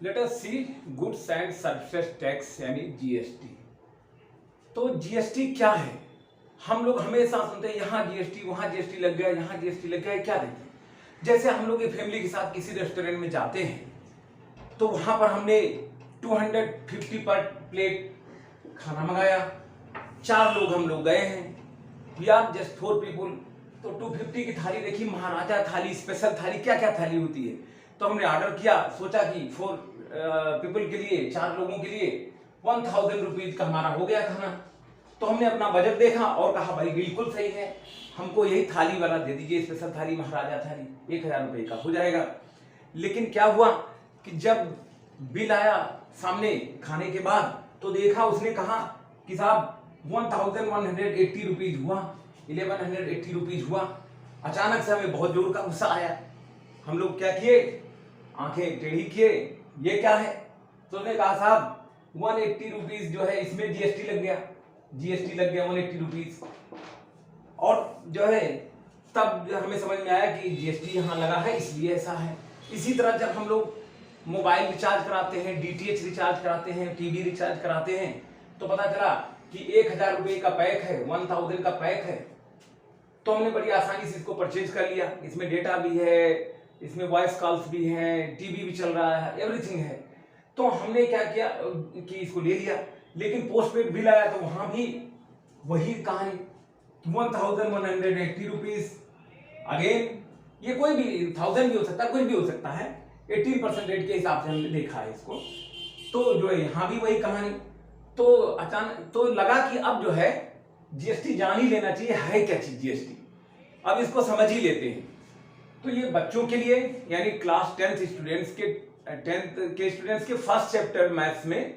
Late us see goods and services tax यानी GST. तो GST क्या है? हम लोग हमेशा सुनते हैं यहाँ जीएसटी, वहाँ जीएसटी लग गया, यहाँ जीएसटी लग गया। क्या देखते हैं? जैसे हम लोग फैमिली के साथ किसी रेस्टोरेंट में जाते हैं तो वहां पर हमने 250 पर प्लेट खाना मंगाया, 4 लोग हम लोग गए हैं, वी आर जस्ट 4 पीपुल। तो 250 की थाली देखी, महाराजा थाली, स्पेशल थाली, क्या क्या थाली होती है। तो हमने ऑर्डर किया, सोचा कि 4 पीपल के लिए, 4 लोगों के लिए 1000 रुपीज का हमारा हो गया खाना। तो हमने अपना बजट देखा और कहा भाई बिल्कुल सही है, हमको यही थाली वाला दे दीजिए, स्पेशल थाली, महाराजा थाली, 1000 रुपये का हो जाएगा। लेकिन क्या हुआ कि जब बिल आया सामने खाने के बाद तो देखा, उसने कहा कि साहब 1180 रुपीज हुआ, 1180 रुपीज हुआ। अचानक से हमें बहुत जोर का गुस्सा आया। हम लोग क्या किए, आंखें टेढ़ी किए, ये क्या है। तो उसने कहा साहब 180 रुपीज जो है इसमें जीएसटी लग गया, जीएसटी लग गया 180 रुपीज। और जो है तब हमें समझ में आया कि जीएसटी यहाँ लगा है इसलिए ऐसा है। इसी तरह जब हम लोग मोबाइल रिचार्ज कराते हैं, डीटीएच रिचार्ज कराते हैं, टीवी रिचार्ज कराते हैं, तो पता चला कि 1000 रुपये का पैक है, 1000 का पैक है। तो हमने बड़ी आसानी से इसको परचेज कर लिया। इसमें डेटा भी है, इसमें वॉइस कॉल्स भी है, टीवी भी चल रहा है, एवरीथिंग है। तो हमने क्या किया कि इसको ले लिया। लेकिन पोस्ट पेड बिल आया तो वहां भी वही कहानी, 1180 रुपीज अगेन। ये कोई भी 1000 भी हो सकता है, कुछ भी हो सकता है, 18% रेट के हिसाब से हमने देखा है इसको। तो जो है यहाँ भी वही कहानी। तो अचानक तो लगा कि अब जो है जीएसटी जान ही लेना चाहिए, है क्या चीज जीएसटी, अब इसको समझ ही लेते हैं। तो ये बच्चों के लिए यानी क्लास 10th स्टूडेंट्स के फर्स्ट चैप्टर मैथ्स में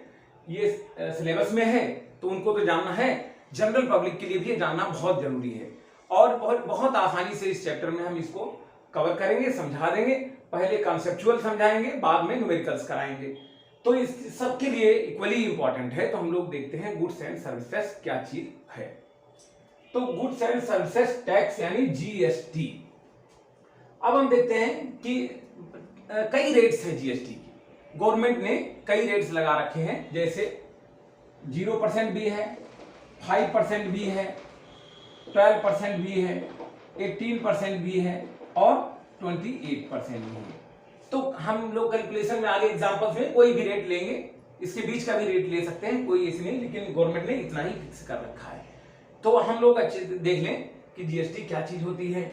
ये सिलेबस में है, तो उनको तो जानना है। जनरल पब्लिक के लिए भी ये जानना बहुत जरूरी है और बहुत आसानी से इस चैप्टर में हम इसको कवर करेंगे, समझा देंगे। पहले कॉन्सेप्चुअल समझाएंगे, बाद में न्यूमेरिकल्स कराएंगे। तो इस सब के लिए इक्वली इंपॉर्टेंट है। तो हम लोग देखते हैं गुड्स एंड सर्विसेज क्या चीज है। तो गुड्स एंड सर्विसेज टैक्स यानी जीएसटी। अब हम देखते हैं कि कई रेट्स है जीएसटी की। गवर्नमेंट ने कई रेट्स लगा रखे हैं, जैसे 0% भी है, 5% भी है, 12% भी है, 18% भी है और 28% भी है। तो हम लोग कैलकुलेशन में आगे एग्जांपल्स में कोई भी रेट लेंगे, इसके बीच का भी रेट ले सकते हैं, कोई ऐसी नहीं, लेकिन गवर्नमेंट ने इतना ही फिक्स कर रखा है। तो हम लोग अच्छे से देख लें कि जीएसटी क्या चीज होती है।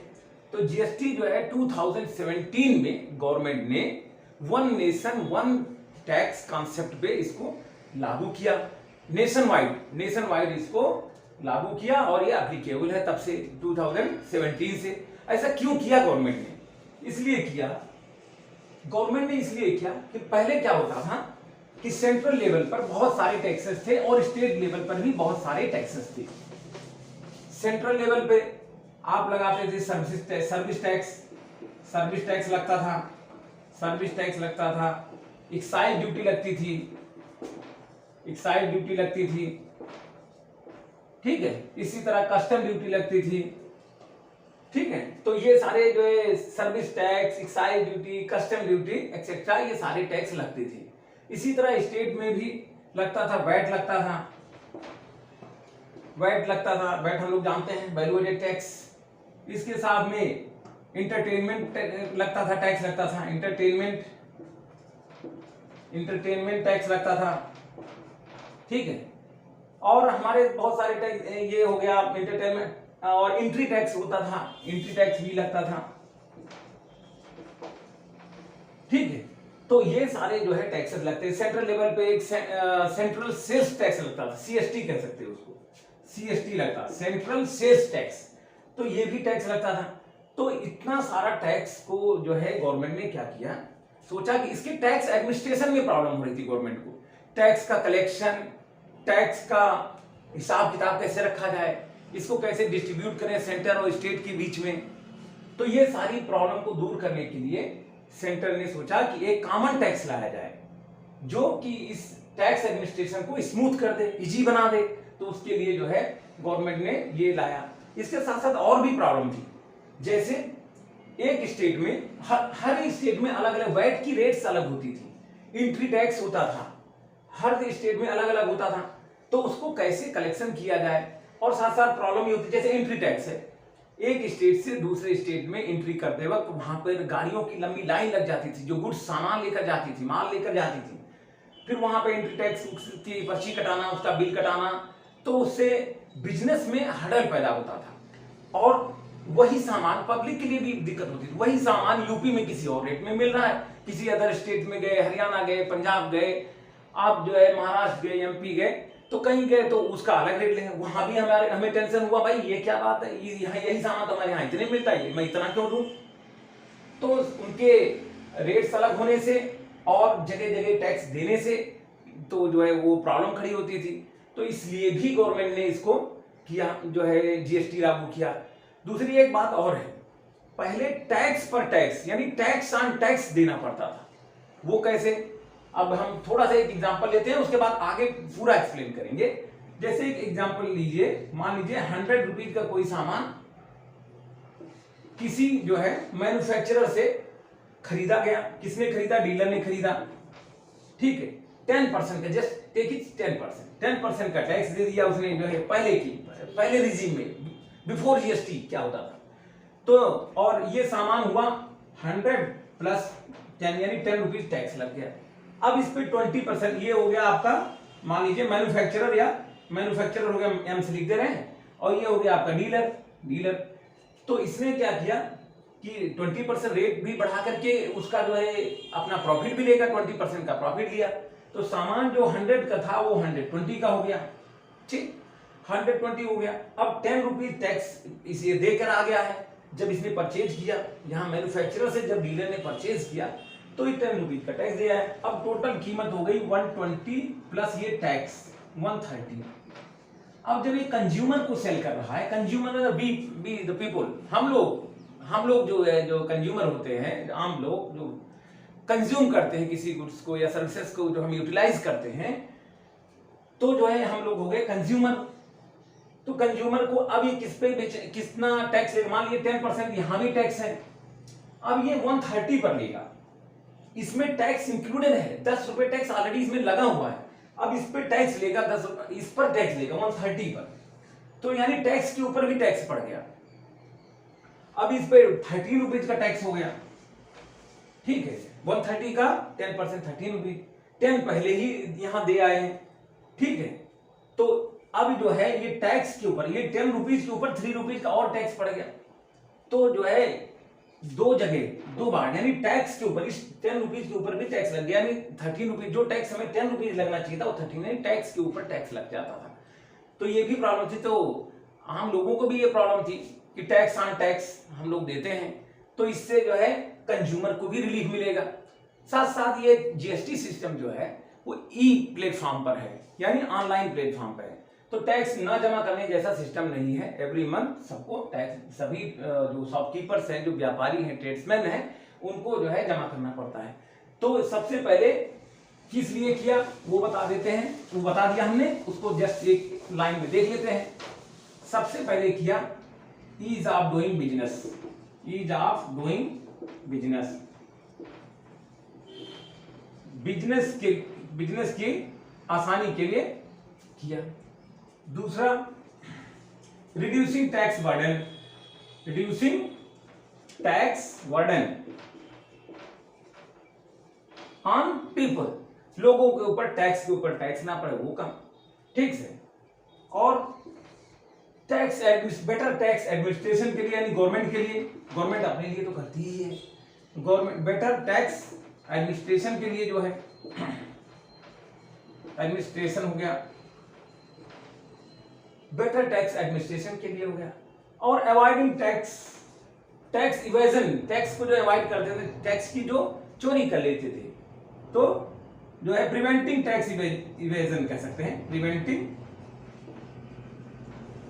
तो जीएसटी जो है 2017 में गवर्नमेंट ने one nation one tax concept पे इसको लागू किया। नेशन वाइड इसको लागू किया और ये एप्लीकेबल है तब से 2017 से। ऐसा क्यों किया गवर्नमेंट ने? इसलिए किया गवर्नमेंट ने इसलिए किया कि पहले क्या होता था कि सेंट्रल लेवल पर बहुत सारे टैक्सेस थे और स्टेट लेवल पर भी बहुत सारे टैक्सेस थे। सेंट्रल लेवल पे आप लगाते थे सर्विस टैक्स लगता था, एक्साइज ड्यूटी लगती थी, ठीक है। इसी तरह कस्टम ड्यूटी लगती थी, ठीक है। तो ये सारे जो है service tax, excise duty, custom duty etcetera, ये सारे टैक्स लगते थे। इसी तरह स्टेट में भी लगता था, वैट लगता था। वैट हम लोग जानते हैं, वैल्यू एडेड टैक्स। इसके साथ में इंटरटेनमेंट लगता था, टैक्स लगता था, इंटरटेनमेंट टैक्स लगता था, ठीक है। और हमारे बहुत सारे टैक्स, ये हो गया इंटरटेनमेंट, और एंट्री टैक्स होता था, एंट्री टैक्स भी लगता था, ठीक है। तो ये सारे जो है टैक्सेस लगते हैं। सेंट्रल लेवल पे एक सेंट्रल सेल्स टैक्स लगता था, सीएसटी कह सकते हैं उसको, सीएसटी लगता, सेंट्रल सेल्स टैक्स। तो ये भी टैक्स लगता था। तो इतना सारा टैक्स को जो है गवर्नमेंट ने क्या किया, सोचा कि इसके टैक्स एडमिनिस्ट्रेशन में प्रॉब्लम हो रही थी गवर्नमेंट को। टैक्स का कलेक्शन, टैक्स का हिसाब किताब कैसे रखा जाए, इसको कैसे डिस्ट्रीब्यूट करें सेंटर और स्टेट के बीच में। तो ये सारी प्रॉब्लम को दूर करने के लिए सेंटर ने सोचा कि एक कॉमन टैक्स लाया जाए जो कि इस टैक्स एडमिनिस्ट्रेशन को स्मूथ कर दे, इजी बना दे। तो उसके लिए जो है गवर्नमेंट ने ये लाया। इसके साथ साथ और भी प्रॉब्लम थी, जैसे एक स्टेट में हर स्टेट में अलग अलग वैट की रेट्स अलग होती थी। एंट्री टैक्स होता था, हर स्टेट में अलग अलग होता था, तो उसको कैसे कलेक्शन किया जाए, और साथ साथ प्रॉब्लम ये होती है, जैसे एंट्री टैक्स है, एक स्टेट से दूसरे स्टेट में एंट्री करते वक्त वहां पर गाड़ियों की लंबी लाइन लग जाती थी, जो गुड्स सामान लेकर जाती थी, माल लेकर जाती थी, फिर वहां पे एंट्री टैक्स की पर्ची कटाना, उसका बिल कटाना, तो उससे बिजनेस में हड़ल पैदा होता था, और वही सामान पब्लिक के लिए भी दिक्कत होती थी। वही सामान यूपी में किसी और रेट में मिल रहा है, किसी अदर स्टेट में गए, हरियाणा गए, पंजाब गए, आप जो है महाराष्ट्र गए, एमपी गए, तो कहीं गए तो उसका अलग रेट लेंगे, वहां भी हमें टेंशन हुआ, भाई ये क्या बात है, यही सामान तो हमारे यहाँ इतने मिलता है, मैं इतना क्यों दूं। तो उनके रेट्स अलग होने से और जगह जगह टैक्स देने से तो जो है वो प्रॉब्लम खड़ी होती थी, तो इसलिए भी गवर्नमेंट ने इसको किया, जो है जीएसटी लागू किया। दूसरी एक बात और है, पहले टैक्स पर टैक्स यानी टैक्स ऑन टैक्स देना पड़ता था, वो कैसे, अब हम थोड़ा सा एक एग्जांपल लेते हैं, उसके बाद आगे पूरा एक्सप्लेन करेंगे। जैसे एक एग्जांपल लीजिए, मान लीजिए 100 रुपीज का कोई सामान किसी जो है मैन्युफैक्चरर से खरीदा गया, किसने खरीदा, डीलर ने खरीदा, ठीक है, 10% का, जस्ट टेक इट 10% का टैक्स दे दिया उसने, जो है पहले रिजीम में, बिफोर जीएसटी क्या होता था, तो और ये सामान हुआ 100 प्लस 10 यानी 10 रुपीज टैक्स लग गया। अब इस पे 20%, ये हो गया आपका, मान लीजिए मैन्युफैक्चरर हो गया, एम से लिख दे रहे हैं, और ये हो गया आपका डीलर। तो इसने क्या किया कि 20% रेट भी बढ़ा करके उसका जो है अपना प्रॉफिट भी लेगा, 20% का प्रॉफिट लिया, तो सामान जो 100 का था वो 120 का हो गया, ठीक, 120 हो गया। अब 10 रुपीज टैक्स इसे देकर आ गया है, जब इसने परचेज किया, यहाँ मैन्युफैक्चरर से जब डीलर ने परचेज किया तो ये 10 रुपीज का टैक्स दिया है। अब टोटल कीमत हो गई 120 प्लस ये टैक्स 130। अब जब ये कंज्यूमर को सेल कर रहा है, कंज्यूमर बी द पीपल, हम लोग जो है, जो कंज्यूमर होते हैं, आम लोग जो कंज्यूम करते हैं किसी गुड्स को या सर्विसेज को, जो हम यूटिलाइज करते हैं, तो जो है हम लोग हो गए कंज्यूमर। तो कंज्यूमर को अब ये किस पे कितना टैक्स लेगा, मान लीजिए 10% यहां भी टैक्स है, अब ये 130 पर लेगा, इसमें टैक्स इंक्लूडेड है, 10 रुपए टैक्स ऑलरेडी इसमें लगा हुआ है, अब इस पे टैक्स लेगा 10, इस पर टैक्स लेगा 130 पर, तो यानी टैक्स के ऊपर भी टैक्स पड़ गया। अब इस पे 13 रुपीज का टैक्स हो गया, ठीक है, 130 का 10% 13 रुपीज, 10 पहले ही यहां दे आए हैं, ठीक है, तो अब जो है ये टैक्स के ऊपर, ये 10 रुपीज के ऊपर 3 रुपीज का और टैक्स पड़ गया, तो जो है दो बार यानी टैक्स के ऊपर, इस 10 रुपीज के ऊपर भी टैक्स लग गया, यानी 13 रुपीज, जो टैक्स हमें 10 रुपीज लगना चाहिए था वो 13 टैक्स के ऊपर टैक्स लग जाता था। तो ये भी प्रॉब्लम थी, तो आम लोगों को भी ये प्रॉब्लम थी कि टैक्स ऑन टैक्स हम लोग देते हैं, तो इससे जो है कंज्यूमर को भी रिलीफ मिलेगा। साथ साथ ये जीएसटी सिस्टम जो है वो ई प्लेटफॉर्म पर है, यानी ऑनलाइन प्लेटफॉर्म पर है, तो टैक्स न जमा करने जैसा सिस्टम नहीं है, एवरी मंथ सबको टैक्स, सभी जो शॉपकीपर्स हैं, जो व्यापारी हैं, ट्रेड्समैन हैं, उनको जो है जमा करना पड़ता है। तो सबसे पहले किस लिए किया वो बता देते हैं, वो बता दिया हमने, उसको जस्ट एक लाइन में देख लेते हैं। सबसे पहले किया ease of doing business, ease of doing business, business की आसानी के लिए किया। दूसरा reducing tax burden, reducing tax burden on people, लोगों के ऊपर टैक्स के ऊपर टैक्स ना पड़े वो कम, ठीक है। और टैक्स बेटर टैक्स एडमिनिस्ट्रेशन के लिए, यानी गवर्नमेंट के लिए, गवर्नमेंट अपने लिए तो करती ही है, गवर्नमेंट बेटर टैक्स एडमिनिस्ट्रेशन के लिए जो है, एडमिनिस्ट्रेशन हो गया, बेटर टैक्स एडमिनिस्ट्रेशन के लिए हो गया। और अवॉइडिंग टैक्स इवेजन, टैक्स को जो अवॉइड करते थे, टैक्स की जो चोरी कर लेते थे, तो जो है प्रिवेंटिंग टैक्स इवेजन कह सकते हैं, प्रिवेंटिंग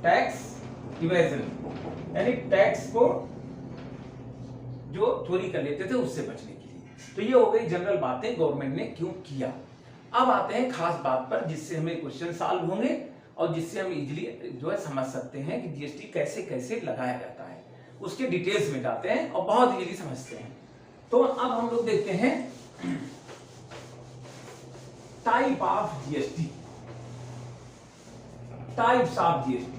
टैक्स इवेजन, यानी टैक्स को जो चोरी कर लेते थे उससे बचने के लिए। तो ये हो गई जनरल बातें गवर्नमेंट ने क्यों किया। अब आते हैं खास बात पर, जिससे हमें क्वेश्चन सॉल्व होंगे और जिससे हम इजीली जो है समझ सकते हैं कि जीएसटी कैसे कैसे लगाया जाता है, उसके डिटेल्स में जाते हैं और बहुत इजीली समझते हैं। तो अब हम लोग देखते हैं type of GST, types of GST,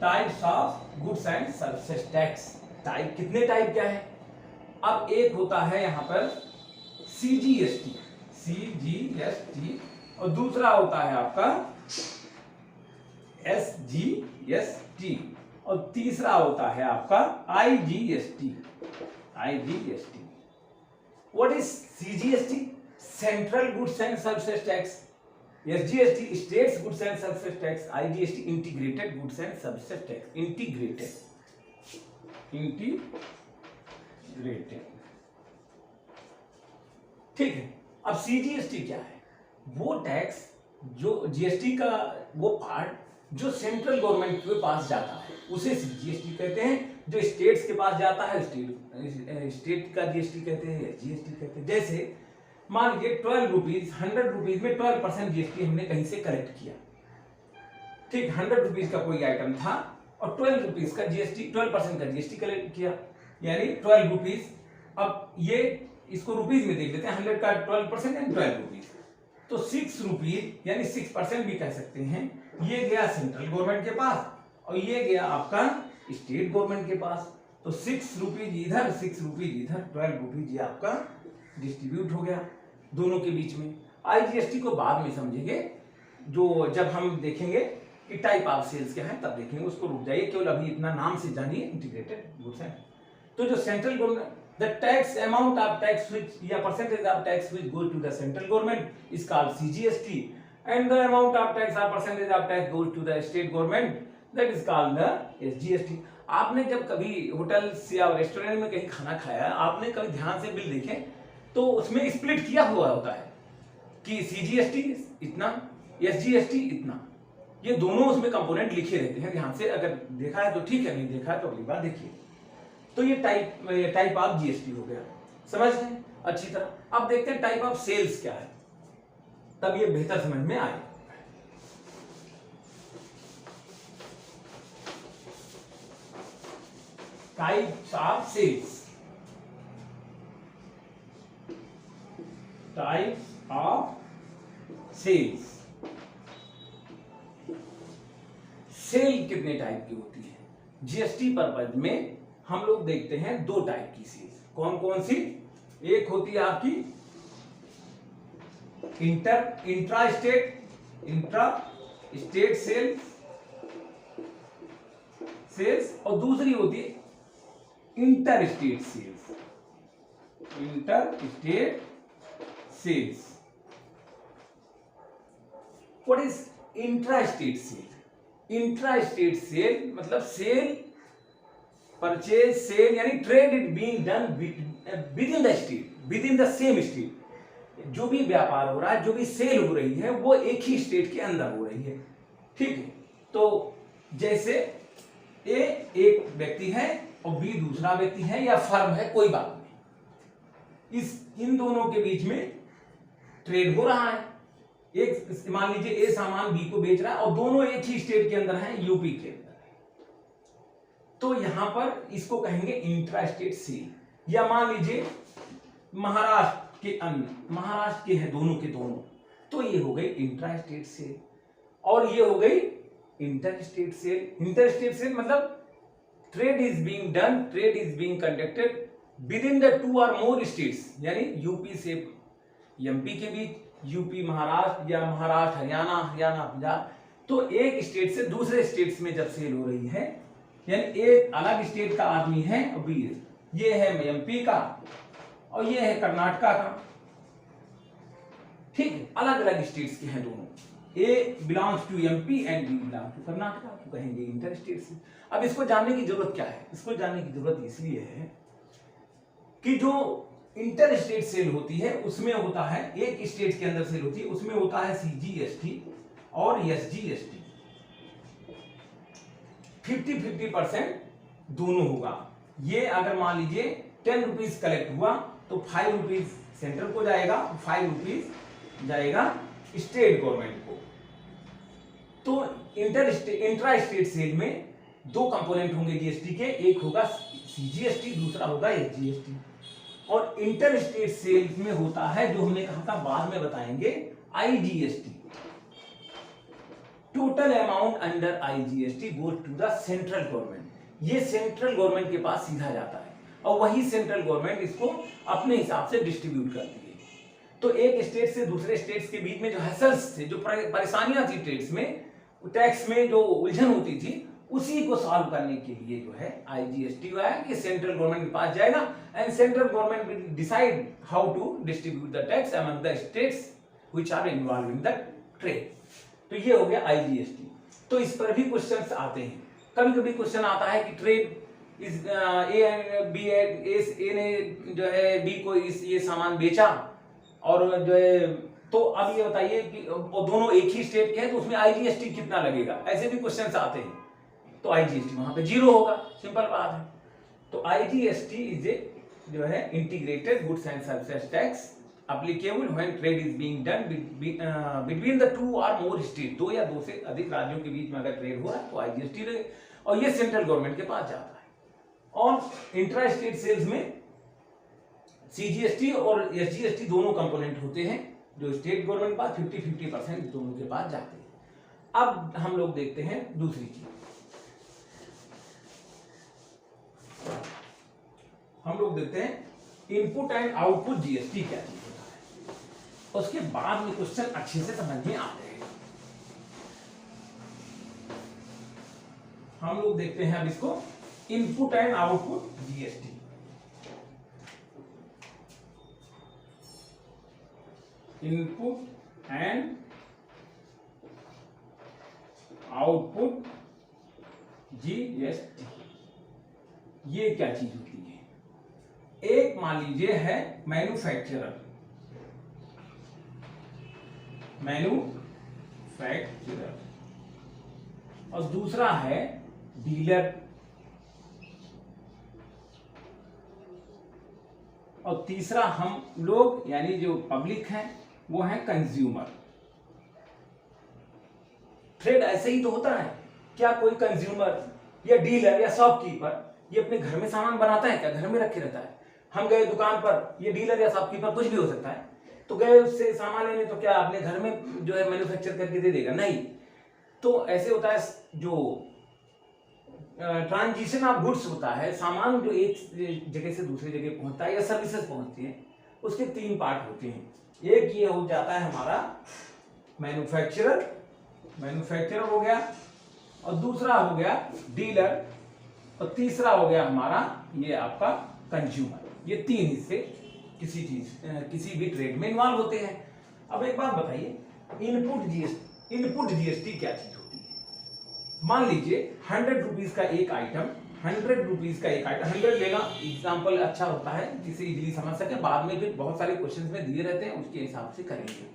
types of goods and services tax. Type कितने टाइप क्या है? अब एक होता है यहां पर सीजीएसटी, सीजीएसटी, और दूसरा होता है आपका एसजीएसटी, और तीसरा होता है आपका IGST, IGST. What is CGST? Central goods and services tax, SGST states goods and services tax, IGST integrated goods and services tax, integrated, integrated. ठीक है। अब सीजीएसटी क्या है? वो टैक्स जो जीएसटी का वो पार्ट जो सेंट्रल गवर्नमेंट के पास जाता है उसे सीजीएसटी कहते हैं, जो स्टेट्स के पास जाता है स्टेट का जीएसटी कहते हैं, जीएसटी कहते हैं। जैसे मान लीजिए 12 रुपीज, 100 रुपीज में 12% जीएसटी हमने कहीं से कलेक्ट किया, ठीक, 100 रुपीज का कोई आइटम था और 12 रुपीज का जीएसटी, 12% का जीएसटी कलेक्ट किया, यानी 12 रुपीज। अब ये इसको रुपीज में देख लेते हैं, 100 का 12% यानी 12 रुपीज, तो 6 रुपीज यानी 6% भी कह सकते हैं। ये गया सेंट्रल गवर्नमेंट के पास और ये गया आपका स्टेट गवर्नमेंट के पास, तो 6 रुपीज इधर, 6 रुपीज इधर, 12 रुपीज ये आपका डिस्ट्रीब्यूट हो गया दोनों के बीच में। आईजीएसटी को बाद में समझेंगे, जो जब हम देखेंगे कि टाइप ऑफ सेल्स क्या है तब देखेंगे, उसको रुक जाइए, केवल अभी इतना नाम से जानिए, इंटीग्रेटेड गुड्स है। तो जो central government, the tax amount of tax which या percentage of tax which goes to the central government is called CGST, and the amount of tax or percentage of tax goes to the state government that is called the SGST। आपने जब कभी hotel या restaurant में कहीं खाना खाया, आपने कभी ध्यान से बिल देखे तो उसमें स्प्लिट किया हुआ होता है कि सीजीएसटी इतना, एसजीएसटी इतना, ये दोनों उसमें कंपोनेंट लिखे रहते हैं। ध्यान से अगर देखा है तो ठीक है, नहीं देखा है तो अगली बार देखिए। तो ये टाइप ऑफ जीएसटी हो गया, समझ गए अच्छी तरह। अब देखते हैं टाइप ऑफ सेल्स क्या है, तब ये बेहतर समझ में आए। Types of sales, types of sales. Sale कितने टाइप की होती है? जीएसटी पर्पज में हम लोग देखते हैं 2 टाइप की सेल्स। कौन कौन सी? एक होती है आपकी इंट्रा स्टेट सेल्स, और दूसरी होती है inter state sales, inter state sales. What is intra state sale? Intra state sale मतलब सेल, परचेज, सेल यानी trade it being done with in the state, with in the same state. जो भी व्यापार हो रहा है, जो भी सेल हो रही है, वो एक ही स्टेट के अंदर हो रही है, ठीक है। तो जैसे ए एक व्यक्ति है और बी दूसरा व्यक्ति है या फर्म है, कोई बात नहीं, इन दोनों के बीच में ट्रेड हो रहा है। एक मान लीजिए ए सामान बी को बेच रहा है और दोनों एक ही स्टेट के अंदर हैं, यूपी के अंदर, तो यहां पर इसको कहेंगे इंट्रा स्टेट सेल। या मान लीजिए महाराष्ट्र के अन्य, महाराष्ट्र के हैं दोनों के दोनों, तो ये हो गई इंट्रा स्टेट सेल, और ये हो गई inter state sale. Inter state sale मतलब trade is being done, trade is being conducted with in the 2 और मोर स्टेट्स, यानी यूपी से एमपी के बीच, यूपी महाराष्ट्र या महाराष्ट्र हरियाणा, हरियाणा पंजाब, तो एक स्टेट से दूसरे स्टेट्स में जब सेल हो रही है, यानी एक अलग स्टेट का आदमी है और बी, ये है एमपी का और ये है कर्नाटका का, ठीक है, अलग अलग स्टेट्स के हैं दोनों, A belongs to MP and B belongs to Karnataka, तो कहेंगे इंटर स्टेट सेल। अब इसको जानने की जरूरत क्या है? इसको जानने की जरूरत इसलिए है कि जो इंटर स्टेट सेल होती है उसमें होता है, एक स्टेट के अंदर सेल होती है, उसमें होता है सीजीएसटी और एसजीएसटी, 50-50% दोनों होगा। ये अगर मान लीजिए 10 रुपीज कलेक्ट हुआ तो 5 रुपीज सेंट्रल को जाएगा, 5 रुपीज जाएगा स्टेट गवर्नमेंट को। तो इंट्रा स्टेट सेल में 2 कंपोनेंट होंगे जीएसटी के, एक होगा सीजीएसटी, दूसरा होगा एसजीएसटी। और इंटर स्टेट सेल्स में होता है जो हमने कहा था, बाद में बताएंगे, IGST. Total amount under IGST goes to the central government. ये सेंट्रल गवर्नमेंट के पास सीधा जाता है और वही सेंट्रल गवर्नमेंट इसको अपने हिसाब से डिस्ट्रीब्यूट करती है। तो एक स्टेट से दूसरे स्टेट्स के बीच में जो हैसल्स थे, जो परेशानियां थी स्टेट्स में, टैक्स में जो उलझन होती थी, उसी को सॉल्व करने के लिए जो है आईजीएसटी आया कि सेंट्रल गवर्नमेंट के पास जाएगा and central government will decide how to distribute the tax among the states which are involve in the trade. तो ये हो गया आईजीएसटी। तो इस पर भी क्वेश्चंस आते हैं। कभी कभी क्वेश्चन आता है कि ट्रेड इस ए ने जो है बी को ये सामान बेचा और जो है, तो अब ये बताइए कि दोनों एक ही स्टेट के हैं तो उसमें आईजीएसटी कितना लगेगा, ऐसे भी क्वेश्चंस आते हैं। तो आईजीएसटी वहां पे 0 होगा, सिंपल बात है। तो आईजीएसटी इज ए जो है integrated goods and services tax applicable when trade is being done between the two or more states। 2 या 2 से अधिक राज्यों के बीच में अगर ट्रेड हो रहा है तो आईजीएसटी लगे और ये सेंट्रल गवर्नमेंट के पास जाता है। और इंट्रा स्टेट सेल्स में सीजीएसटी और एसजीएसटी दोनों कंपोनेंट होते हैं, जो स्टेट गवर्नमेंट के पास 50-50% दोनों के पास जाते हैं। अब हम लोग देखते हैं दूसरी चीज, हम लोग देखते हैं इनपुट एंड आउटपुट जीएसटी क्या चीज होता है। उसके बाद में क्वेश्चन अच्छे से समझ में आते हैं। हम लोग देखते हैं अब इसको, input and output GST. Input and output GST ये क्या चीज होती है। एक मान लीजिए है मैन्युफैक्चरर, और दूसरा है डीलर, और तीसरा हम लोग यानी जो पब्लिक है वो है कंज्यूमर। ट्रेड ऐसे ही तो होता है। क्या कोई कंज्यूमर या डीलर या शॉपकीपर ये अपने घर में सामान बनाता है क्या, घर में रखे रहता है। हम गए दुकान पर, ये डीलर या शॉपकीपर कुछ भी हो सकता है, तो गए उससे सामान लेने, तो क्या अपने घर में जो है मैन्युफैक्चर करके दे देगा, नहीं। तो ऐसे होता है, जो ट्रांजिशन ऑफ गुड्स होता है, सामान जो एक जगह से दूसरी जगह पहुंचता है या सर्विसेज पहुंचती हैं, उसके 3 पार्ट होते हैं। एक ये हो जाता है हमारा मैन्युफैक्चरर हो गया, और दूसरा हो गया डीलर, और तीसरा हो गया हमारा ये आपका कंज्यूमर। ये 3 हिस्से किसी भी ट्रेड में इन्वॉल्व होते हैं। अब एक बात बताइए, इनपुट जीएसटी क्या चीज होती है। मान लीजिए 100 रुपीज का एक आइटम, 100 लेना एग्जांपल अच्छा होता है जिसे इजीली समझ सके, बाद में भी बहुत सारे क्वेश्चंस में दिए रहते हैं, उसके हिसाब से करेंगे।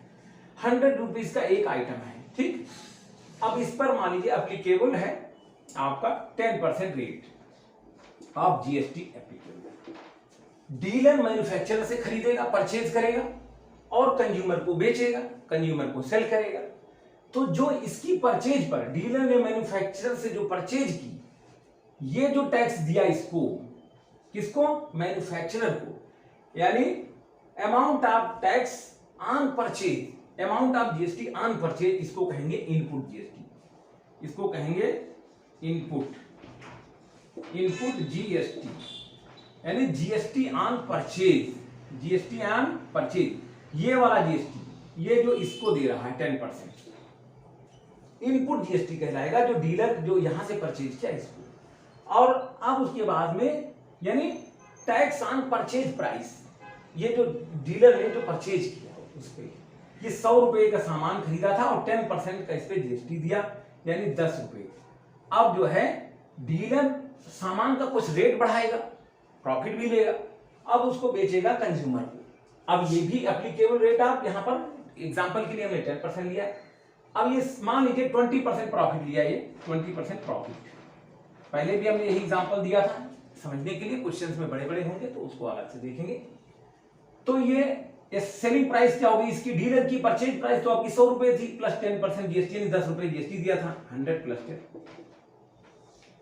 100 रुपीज का एक आइटम है, ठीक। अब इस पर मान लीजिए एप्लीकेबल है आपका 10% rate of GST applicable. Dealer manufacturer से खरीदेगा, परचेज करेगा, और कंज्यूमर को बेचेगा, कंज्यूमर को सेल करेगा। तो जो इसकी परचेज पर डीलर ने मैन्युफैक्चरर से जो परचेज की, ये जो टैक्स दिया इसको, किसको, मैन्युफैक्चरर को, यानी amount of tax on purchase, amount of GST on purchase, इसको कहेंगे इनपुट जीएसटी, इसको कहेंगे इनपुट जीएसटी, यानी जीएसटी ऑन परचेज, ये वाला जीएसटी, ये जो इसको दे रहा है 10%, इनपुट जीएसटी कहलाएगा, जो डीलर जो यहां से परचेज किया इसको। और अब उसके बाद में यानी टैक्स ऑन परचेज प्राइस, ये जो डीलर ने जो परचेज किया उस पे, ये 100 रुपए का सामान खरीदा था और 10% का इस पे जीएसटी दिया, यानी 10 रुपए। अब जो है डीलर सामान का कुछ रेट बढ़ाएगा, प्रॉफिट भी लेगा, अब उसको बेचेगा कंज्यूमर को। अब ये भी एप्लीकेबल रेट, आप यहाँ पर एग्जांपल के लिए हमने 10% लिया। अब ये मान लीजिए 20% प्रॉफिट लिया, ये 20% प्रॉफिट, पहले भी हमने यही एग्जांपल दिया था, समझने के लिए क्वेश्चंस में बड़े बड़े होंगे तो उसको अलग से देखेंगे। तो ये सेलिंग प्राइस क्या होगी इसकी, डीलर की परचेज प्राइस तो आपकी 100 रुपए थी, प्लस 10% जीएसटी, यानी 10 रुपए जीएसटी दिया था, 100 प्लस 10,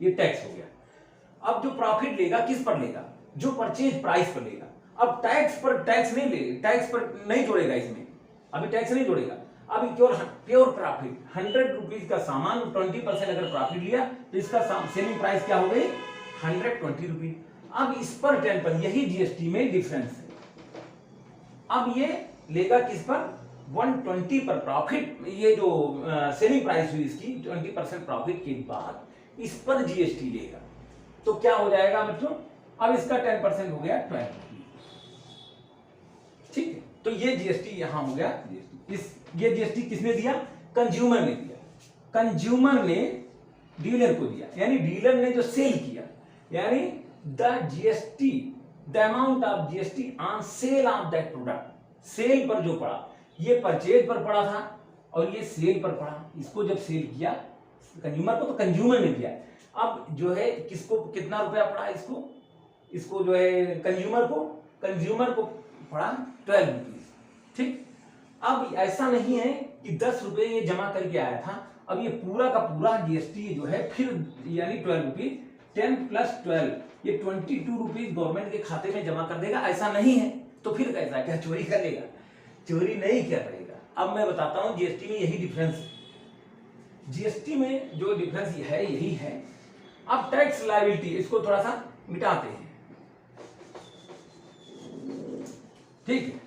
ये टैक्स हो गया। अब जो प्रॉफिट लेगा किस पर लेगा, जो परचेज प्राइस पर लेगा। अब टैक्स पर नहीं जोड़ेगा इसमें, अभी टैक्स नहीं जोड़ेगा। अभी प्योर प्रॉफिट 100 रुपीज का सामान 20% अगर प्रॉफिट लिया तो इसका सेलिंग प्राइस क्या हो गई 120 रुपीज। अब इस पर 10%, यही जीएसटी में डिफरेंस है। अब ये लेगा किस पर 120 पर प्रॉफिट, ये जो सेलिंग प्राइस हुई इसकी 20% प्रॉफिट के बाद इस पर जीएसटी लेगा। तो क्या हो जाएगा बच्चों, अब इसका 10% हो गया 12। ठीक है, तो ये जीएसटी यहां हो गया जीएसटी। ये जीएसटी किसने दिया, कंज्यूमर ने दिया। कंज्यूमर ने डीलर को दिया, यानी डीलर ने जो सेल किया, यानी the GST, the amount of GST on sale of that product. Sale पर जो पड़ा, ये परचेज पर पड़ा था और ये सेल पर पड़ा। इसको जब सेल किया कंज्यूमर को, तो कंज्यूमर ने दिया। अब जो है किसको कितना रुपया पड़ा, इसको जो है कंज्यूमर को पड़ा 12 रुपीज। ठीक, अब ऐसा नहीं है कि 10 रुपए ये जमा करके आया था, अब ये पूरा का पूरा जीएसटी जो है फिर यानी 12 रुपीज, 10 + 12 ये 22 रुपीज गवर्नमेंट के खाते में जमा कर देगा, ऐसा नहीं है। तो फिर कैसा, क्या चोरी करेगा, चोरी नहीं कर रहेगा। अब मैं बताता हूं जीएसटी में यही डिफरेंस है। जीएसटी में जो डिफरेंस है यही है। अब टैक्स लायबिलिटी, इसको थोड़ा सा मिटाते हैं। ठीक है,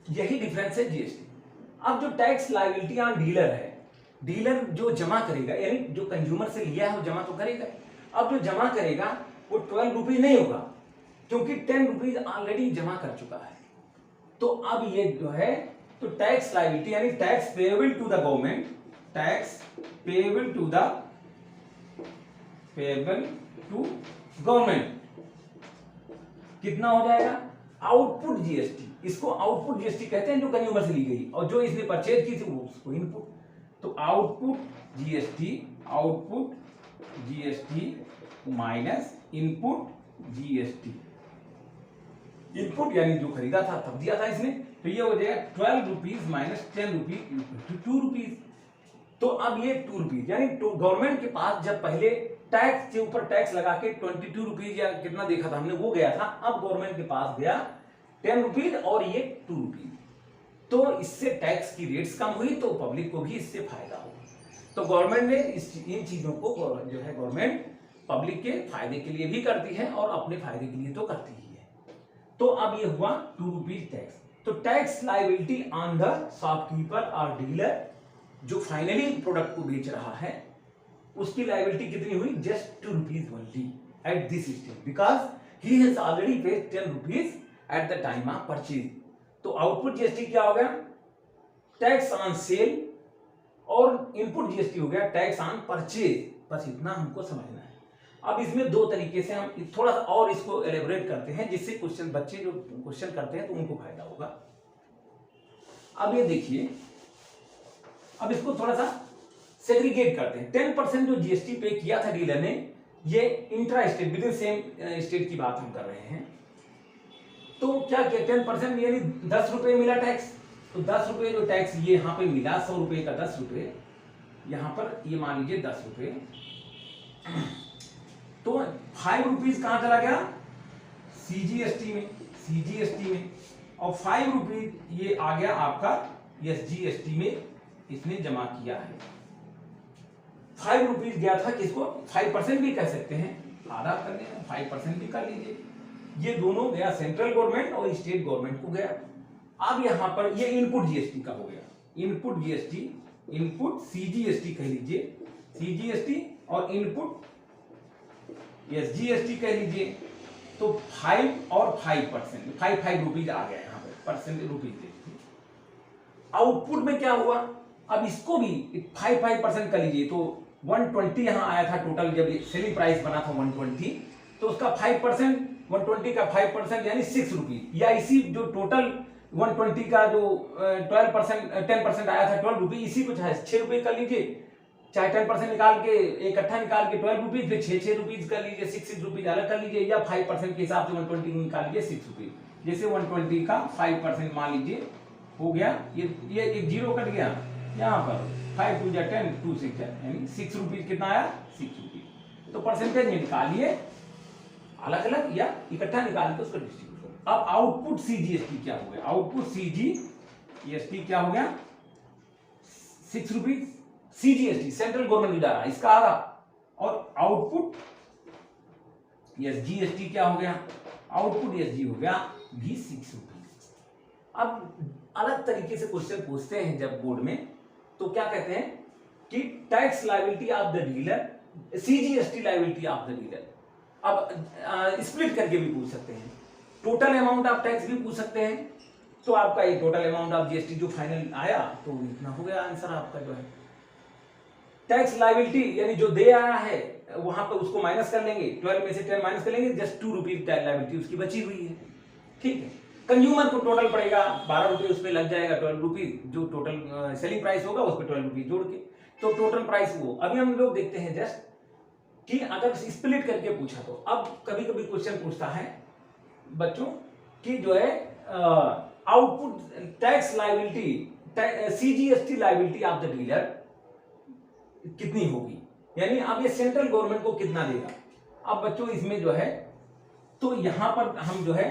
यही डिफरेंस है जीएसटी। अब जो टैक्स लायबिलिटी ऑन डीलर है, डीलर जो जमा करेगा, यानी जो कंज्यूमर से लिया है वो जमा तो करेगा। अब जो जमा करेगा वो 12 रुपीज नहीं होगा, क्योंकि 10 रुपीज ऑलरेडी जमा कर चुका है। तो अब ये जो है, तो टैक्स लायबिलिटी यानी tax payable to the government, tax payable to government कितना हो जाएगा, आउटपुट जीएसटी। इसको आउटपुट जीएसटी कहते हैं, जो कंज्यूमर से ली गई और जो इसने परचेज की थी वो उसको इनपुट। तो output GST minus input GST. Input यानी जो खरीदा था तब दिया था इसने, तो ये हो जाएगा 12 रुपीज माइनस 10 रुपीज 2 रुपीज। तो अब ये 2 रुपीज, यानी गवर्नमेंट के पास जब पहले टैक्स के ऊपर टैक्स लगा के 22 रुपीज या कितना देखा था हमने वो गया था, अब गवर्नमेंट के पास गया 10 रुपीज और ये 2 रुपीज। तो इससे टैक्स की रेट्स कम हुई, तो पब्लिक को भी इससे फायदा हुआ। तो गवर्नमेंट ने इन चीजों को जो है गवर्नमेंट पब्लिक के फायदे के लिए भी करती है और अपने फायदे के लिए तो करती ही है। तो अब ये हुआ 2 रुपीज टैक्स। तो tax liability on the shopkeeper और डीलर जो फाइनली प्रोडक्ट को बेच रहा है, उसकी लायबिलिटी कितनी हुई, just 2 rupees only at this stage, because he has already paid 10 rupees at the time of purchase. तो आउटपुट जीएसटी क्या हो गया, टैक्स ऑन सेल, और इनपुट जीएसटी हो गया टैक्स ऑन परचेज। बस इतना हमको समझना है। अब इसमें दो तरीके से हम थोड़ा सा और इसको एलेबोरेट करते हैं, जिससे क्वेश्चन बच्चे जो क्वेश्चन करते हैं तो उनको फायदा होगा। अब ये देखिए, अब इसको थोड़ा सा सेग्रीगेट करते हैं। 10% जो जीएसटी पे किया था डीलर ने, ये intra state with in same state की बात हम कर रहे हैं। तो क्या किया, 10% यानी 10 रुपए मिला टैक्स। तो 10 रुपए जो टैक्स ये यहाँ पे मिला, 100 रुपए का 10 रुपए, यहाँ पर ये मान लीजिए 10 रुपए। तो 5 रुपीज कहां चला गया, सीजीएसटी में, और 5 रुपीज ये आ गया आपका एसजीएसटी में, इसने जमा किया है। 5 रुपीज गया था किसको, 5% भी कह सकते हैं, आधा कर लेना, 5% भी कर लीजिए। ये दोनों गया सेंट्रल गवर्नमेंट और स्टेट गवर्नमेंट को गया। अब यहां पर ये इनपुट जीएसटी का हो गया, इनपुट जीएसटी, इनपुट सीजीएसटी कह लीजिए, सीजीएसटी और इनपुट एसजीएसटी कह लीजिए। तो 5 और 5%, 5 रुपीज आ गया यहाँ पर, परसेंट रुपीज देखिए। आउटपुट में क्या हुआ, अब इसको भी 5% कर लीजिए। तो 120 यहाँ आया था टोटल, जब सेलिंग प्राइस बना था 120, तो उसका 5%, 120 का 5% यानी 6 रुपीज, या इसी जो टोटल 120 का जो 10% आया था 12 रुपीज, इसी को चाहे 6 रुपये कर लीजिए, चाहे 10% निकाल के इकट्ठा निकाल के 12 रुपीज, फिर 6 रुपीज कर लीजिए, 6 रुपीज अलग कर लीजिए, या 5% के हिसाब से 120 निकाल लीजिए 6 रुपीज। जैसे 120 का 5% मान लीजिए हो गया, ये एक जीरो कट गया यहाँ पर, 5 2 10 2 6 यानी 6 रुपीज कितना आया, 6 रुपीज। तो परसेंटेज में निकालिए अलग अलग या इकट्ठा निकाल के उसका डिस्ट्रीब्यूट कर अब आउटपुट सीजीएसटी क्या हो गया, आउटपुट सीजीएसटी क्या हो गया, 6 रुपीज सीजीएसटी सेंट्रल गवर्नमेंट जा रहा है इसका आधा, और आउटपुट जीएसटी क्या हो गया, आउटपुट एसजी हो गया भी 6 रुपीज। अब अलग तरीके से क्वेश्चन पूछते हैं जब बोर्ड में, तो क्या कहते हैं कि tax liability of the dealer, CGST liability of the dealer. अब स्प्लिट करके भी पूछ सकते हैं, टोटल अमाउंट ऑफ टैक्स भी पूछ सकते हैं। तो आपका ये टोटल अमाउंट ऑफ जीएसटी जो फाइनल आया तो इतना हो गया आंसर आपका जो है। टैक्स लायबिलिटी यानी जो दे आया है वहां पर उसको माइनस कर लेंगे, 12 में से 10 माइनस कर लेंगे, जस्ट 2 रुपीज टैक्स लायबिलिटी उसकी बची हुई है, ठीक है। कंज्यूमर को टोटल पड़ेगा 12 रुपए, उसमें लग जाएगा 12 रुपीज, जो टोटल सेलिंग प्राइस होगा उस पर 12 रुपीज जोड़ के, तो टोटल प्राइस वो। अभी हम लोग देखते हैं जस्ट कि अगर स्प्लिट करके पूछा तो अब कभी कभी क्वेश्चन पूछता है बच्चों कि जो है output tax liability CGST liability of the dealer कितनी होगी, यानी अब ये सेंट्रल गवर्नमेंट को कितना देगा। अब बच्चों इसमें जो है तो यहां पर हम जो है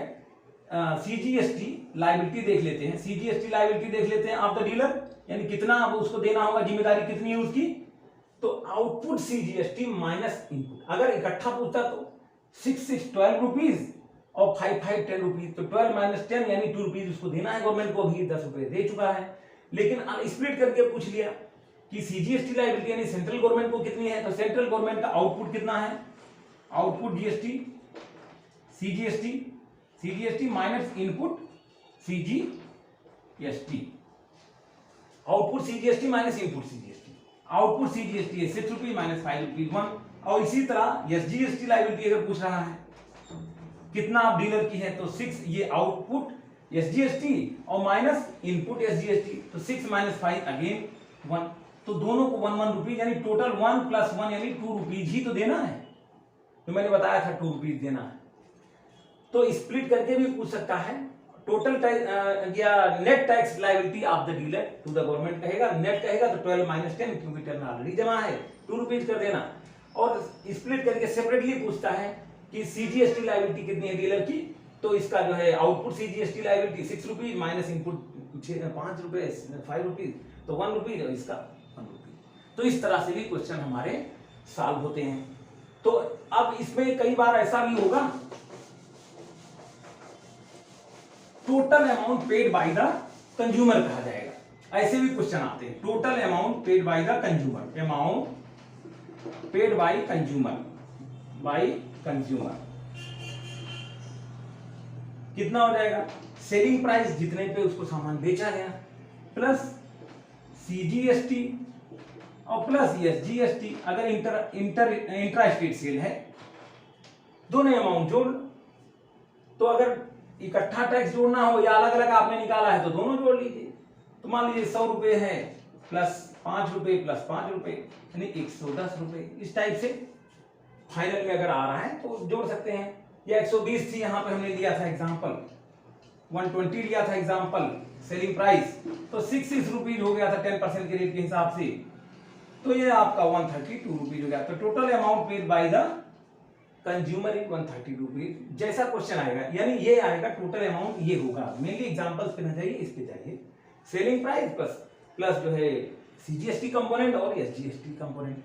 सीजीएसटी लायबिलिटी देख लेते हैं, सीजीएसटी लायबिलिटी देख लेते हैं ऑफ द डीलर, यानी कितना अब उसको देना होगा, जिम्मेदारी कितनी है उसकी। तो आउटपुट सीजीएसटी माइनस इनपुट, अगर इकट्ठा पूछता तो 6 12 रुपीज और 5 10 रुपीज, तो 12 माइनस 10 यानी 2 रुपीज उसको देना है गवर्नमेंट को, अभी 10 रुपए दे चुका है। लेकिन स्प्लिट करके पूछ लिया कि सीजीएसटी लायबिलिटी यानी सेंट्रल गवर्नमेंट को कितनी है, तो सेंट्रल गवर्नमेंट का आउटपुट कितना है, output GST CGST minus input CGST, output CGST minus input CGST, output CGST है 6 रुपीज माइनस 5 रुपीज 1। और इसी तरह एसजीएसटी लायबिलिटी अगर पूछ रहा है कितना आप डीलर की है, तो 6 ये आउटपुट एसजीएसटी और माइनस इनपुट एसजीएसटी, तो 6 माइनस 5 अगेन 1, तो दोनों को 1 रुपीज, यानी टोटल 1 प्लस 1 यानी 2 रुपीज ही तो देना है, तो मैंने बताया था 2 रुपीज देना है। तो स्प्लिट करके भी पूछ सकता है टोटल या net tax liability of the dealer to the government कहेगा, नेट कहेगा तो 12 माइनस 10 क्योंकि 10 ऑलरेडी जमा है, 2 रुपीज कर देना। और स्प्लिट करके सेपरेटली पूछता है कि सीजीएसटी लायबिलिटी कितनी है डीलर की, तो इसका जो है output CGST liability 6 rupees minus input 5 रुपए 5 रुपीज, तो 1 रुपीज और इसका 1 रुपीज। तो इस तरह से भी क्वेश्चन हमारे सॉल्व होते हैं। तो अब इसमें कई बार ऐसा भी होगा total amount paid by the consumer कहा जाएगा, ऐसे भी क्वेश्चन आते हैं। Total amount paid by the consumer, amount paid by consumer कितना हो जाएगा, सेलिंग प्राइस जितने पे उसको सामान बेचा गया प्लस सीजीएसटी और प्लस एसजीएसटी, अगर इंट्रा स्टेट सेल है दोनों अमाउंट जोड़। तो अगर इकट्ठा टैक्स जोड़ना हो या अलग अलग आपने निकाला है तो दोनों जोड़ लीजिए। तो मान लीजिए 100 रुपए है प्लस 5 रुपए प्लस 5 रुपए यानी 110 रुपए, इस टाइप से फाइनल में अगर आ रहा है तो जोड़ सकते हैं। या 120 थी, यहाँ पे हमने लिया था एग्जांपल 120 लिया था एग्जांपल सेलिंग प्राइस, तो 6 रुपीज हो गया था 10% के रेट के हिसाब से, तो ये आपका 132 रुपीज हो गया। तो total amount paid by the consumer is 130 rupees. जैसा क्वेश्चन आएगा यानी ये आएगा टोटल अमाउंट ये होगा, मेनली एग्जांपल्स पे ना जाइए, इस पे जाइए। सेलिंग प्राइस प्लस जो है सीजीएसटी कंपोनेंट और एसजीएसटी कंपोनेंट,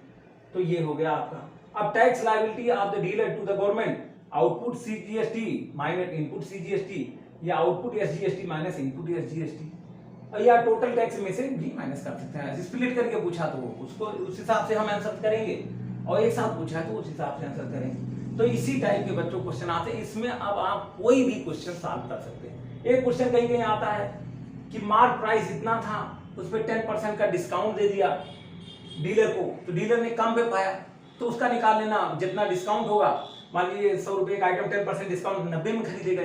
तो ये हो गया आपका। अब tax liability of the dealer to the government, output CGST minus input CGST या output SGST minus input SGST, या टोटल टैक्स में से भी माइनस कर सकते हैं। स्प्लिट करके पूछा तो उसको उस हिसाब से हम आंसर करेंगे, और एक साथ पूछा है तो उस हिसाब से आंसर करेंगे। तो इसी टाइप के बच्चों क्वेश्चन आते हैं। इसमें अब आप कोई भी क्वेश्चन सॉल्व कर सकते हैं। एक क्वेश्चन कहीं कहीं आता है कि मार्क प्राइस इतना था, उस पर 10% का डिस्काउंट दे दिया डीलर को, तो डीलर ने कम पे पाया, तो उसका निकाल लेना जितना डिस्काउंट होगा। मान लीजिए 100 रुपए का आइटम 10% डिस्काउंट 90 में खरीदेगा,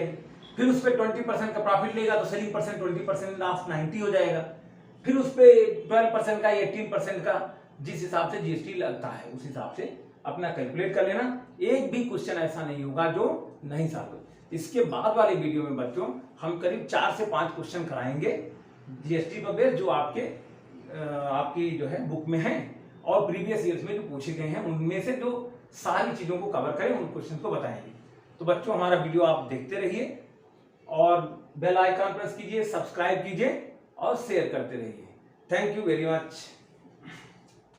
फिर उस पर 20% का प्रॉफिट लेगा तो सेलिंग परसेंट 20% ऑफ 90 हो जाएगा। फिर उस पर 12% का 18% का जिस हिसाब से जीएसटी लगता है उस हिसाब से अपना कैलकुलेट कर लेना। एक भी क्वेश्चन ऐसा नहीं होगा जो नहीं सॉल्व हो। इसके बाद वाले वीडियो में बच्चों हम करीब 4 से 5 क्वेश्चन कराएंगे जीएसटी पर बेस, जो आपकी जो है बुक में है और प्रीवियस ईयर्स में जो पूछे गए हैं उनमें से जो सारी चीजों को कवर करें उन क्वेश्चन को बताएंगे। तो बच्चों हमारा वीडियो आप देखते रहिए, और बेल आइकन प्रेस कीजिए, सब्सक्राइब कीजिए और शेयर करते रहिए। Thank you very much.